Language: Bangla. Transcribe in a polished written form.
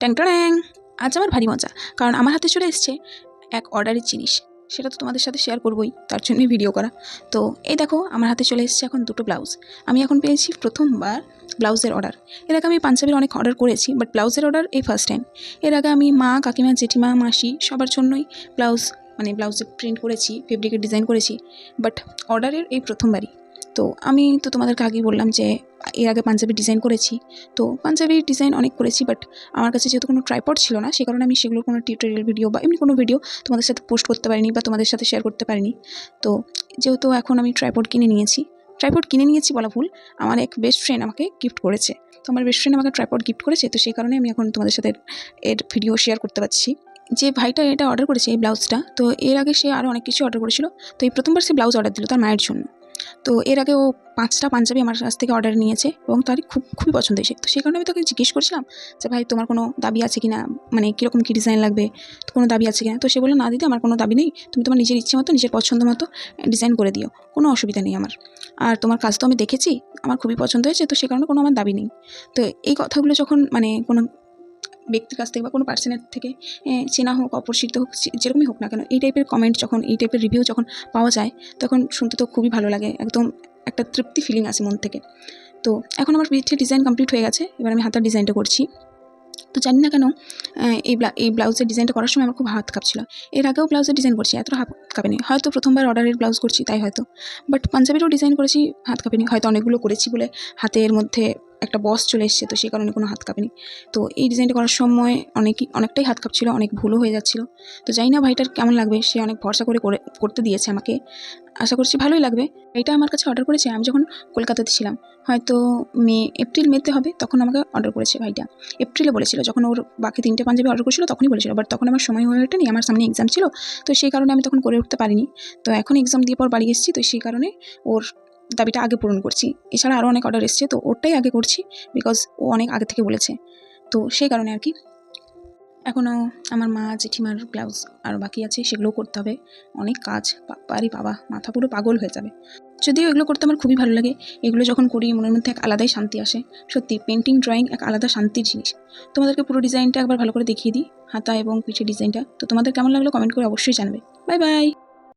ট্যাং ট্যাং। আজ আমার ভারী মজা, কারণ আমার হাতে চলে এসছে এক অর্ডারের জিনিস। সেটা তো তোমাদের সাথে শেয়ার করবোই, তার জন্যই ভিডিও করা। তো এই দেখো, আমার হাতে চলে এসছে এখন দুটো ব্লাউজ। আমি এখন পেয়েছি প্রথমবার ব্লাউজের অর্ডার। এর আগে আমি পাঞ্জাবির অনেক অর্ডার করেছি, বাট ব্লাউজের অর্ডার এই ফার্স্ট টাইম। এর আগে আমি মা, কাকিমা, জেঠিমা, মাসি সবার জন্যই ব্লাউজে প্রিন্ট করেছি, ফেব্রিকের ডিজাইন করেছি, বাট অর্ডারের এই প্রথমবারই। তো আমি তো তোমাদেরকে আগেই বললাম যে এর আগে পাঞ্জাবির ডিজাইন করেছি। তো পাঞ্জাবির ডিজাইন অনেক করেছি, বাট আমার কাছে যেহেতু কোনো ট্রাইপড ছিল না, সে কারণে আমি সেগুলোর কোনো টিউটোরিয়াল ভিডিও বা এমনি কোনো ভিডিও তোমাদের সাথে পোস্ট করতে পারিনি বা তোমাদের সাথে শেয়ার করতে পারিনি। তো যেহেতু এখন আমি ট্রাইপড কিনে নিয়েছি বলা ভুল, আমার এক বেস্ট ফ্রেন্ড আমাকে গিফট করেছে। তো আমার বেস্ট ফ্রেন্ড আমাকে ট্রাইপড গিফট করেছে, তো সেই কারণে আমি এখন তোমাদের সাথে এর ভিডিও শেয়ার করতে পারছি। যে ভাইটা এটা অর্ডার করেছে এই ব্লাউজটা, তো এর আগে সে আরও অনেক কিছু অর্ডার করেছিল। তো এই প্রথমবার সে ব্লাউজ অর্ডার দিল তার মায়ের জন্য। তো এর আগে ও 5টা পাঞ্জাবি আমার কাছ থেকে অর্ডার নিয়েছে এবং তারই খুবই পছন্দ হয়েছে। তো সেই কারণে আমি তোকে জিজ্ঞেস করছিলাম যে ভাই, তোমার কোনো দাবি আছে কি না, মানে কীরকম কী ডিজাইন লাগবে, তো কোনো দাবি আছে কি না। তো সে বললো, না দিদি, আমার কোনো দাবি নেই, তুমি তোমার নিজের ইচ্ছে মতো, নিজের পছন্দ মতো ডিজাইন করে দিও, কোনো অসুবিধা নেই আমার। আর তোমার কাজ তো আমি দেখেছি, আমার খুবই পছন্দ হয়েছে, তো সে কারণে কোনো আমার দাবি নেই। তো এই কথাগুলো যখন কোনো ব্যক্তির কাছ থেকে বা কোনো পার্সনের থেকে চেনা হোক, অপরিচিত হোক, যেরকমই হোক না কেন, এই টাইপের কমেন্ট যখন, এই টাইপের রিভিউ যখন পাওয়া যায়, তখন শুনতে তো খুবই ভালো লাগে। একদম একটা তৃপ্তি ফিলিং আসে মন থেকে। তো এখন আমার পিঠে ডিজাইন কমপ্লিট হয়ে গেছে, এবার আমি হাতার ডিজাইনটা করছি। তো জানি না কেন এই ব্লাউজের ডিজাইনটা করার সময় আমার খুব হাত কাঁপছিল। এর আগেও ব্লাউজের ডিজাইন করছি, এতটা হাত কাঁপেনি। হয়তো প্রথমবার অর্ডারের ব্লাউজ করছি তাই হয়তো, বাট পাঞ্জাবিরও ডিজাইন করেছি, হাত কাঁপেনি। হয়তো অনেকগুলো করেছি বলে হাতের মধ্যে একটা বস চলে এসছে, তো সেই কারণে কোনো হাত কাঁপেনি। তো এই ডিজাইনটা করার সময় অনেকটাই হাত কাঁপছিল, অনেক ভুলও হয়ে যাচ্ছিলো। তো জানি না ভাইটার কেমন লাগবে, সে অনেক ভরসা করে করতে দিয়েছে আমাকে, আশা করছি ভালোই লাগবে। এটা আমার কাছে অর্ডার করেছে আমি যখন কলকাতাতে ছিলাম, হয়তো এপ্রিল মেতে হবে, তখন আমাকে অর্ডার করেছে ভাইটা। এপ্রিলে বলেছিল, যখন ওর বাকি 3টে পাঞ্জাবি অর্ডার করেছিল তখনই বলেছিল, বাট তখন আমার সময় হয়ে ওঠেনি, আমার সামনে এক্সাম ছিল, তো সেই কারণে আমি তখন করে উঠতে পারিনি। তো এখন এক্সাম দিয়ে পর বাড়ি এসেছি, তো সেই কারণে ওর দাবিটা আগে পূরণ করছি। এছাড়া আরও অনেক অর্ডার এসছে, তো ওরটাই আগে করছি, বিকজ ও অনেক আগে থেকে বলেছে, তো সেই কারণে আর কি। এখনও আমার মা, জেঠিমার ব্লাউজ আরও বাকি আছে, সেগুলোও করতে হবে। অনেক কাজ, বাবা, মাথা পুরো পাগল হয়ে যাবে। যদিও এগুলো করতে আমার খুবই ভালো লাগে। এগুলো যখন করি মনের মধ্যে এক আলাদাই শান্তি আসে। সত্যি পেন্টিং, ড্রয়িং এক আলাদা শান্তির জিনিস। তোমাদেরকে পুরো ডিজাইনটা একবার ভালো করে দেখিয়ে দিই, হাতা এবং পিঠের ডিজাইনটা। তো তোমাদের কেমন লাগলো কমেন্ট করে অবশ্যই জানাবে। Bye bye.